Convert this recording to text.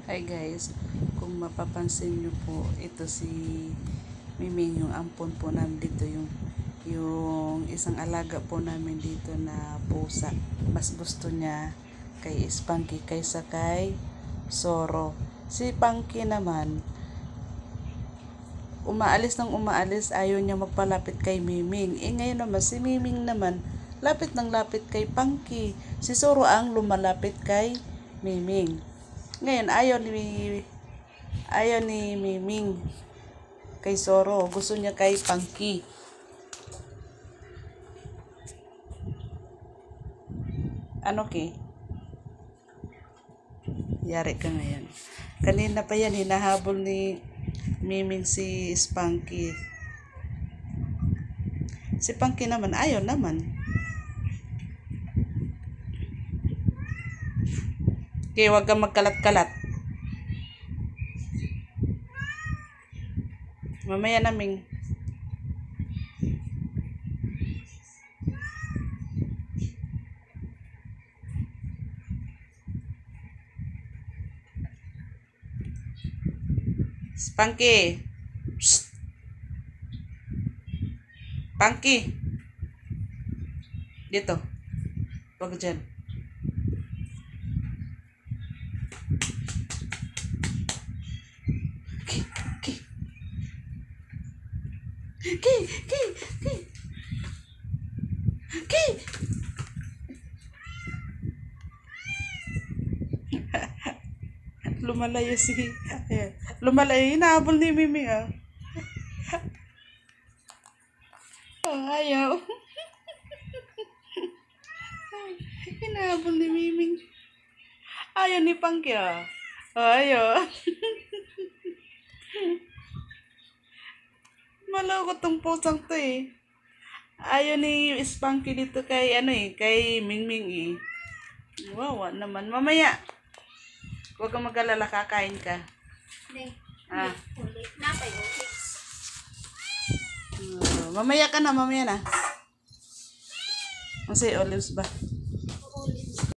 Hi guys, kung mapapansin nyo po, ito si Miming, yung ampon po namin dito, yung isang alaga po namin dito na pusa. Mas gusto niya kay Spunky kaysa kay Soro. Si Punky naman, umaalis, ayaw niya magpalapit kay Miming. Ngayon naman, si Miming naman, lapit ng lapit kay Punky. Si Soro ang lumalapit kay Miming. Ngayon, ayaw ni Miming kay Soro. Gusto niya kay Punky. Ano ki? Yari ka ngayon. Kanina pa yan, hinahabol ni Miming si Spunky. Si Punky naman, ayaw naman. Okay, wag kang magkalat-kalat. Mamaya naming. Spunky. Psst. Punky. Dito. Wag dyan. Lumalayo ayan. Lumalayo, hinahabol ni Mimi ayaw. Hinahabol ni Mimi. Ayaw ni Punky ayaw. Maloko tong pusang to Ayaw ni Spunky dito kay kay Mingming Wawa naman. Mamaya. Huwag kang mag-alala, kakain ka. Mamaya ka na, mamaya na. Kasi olives ba?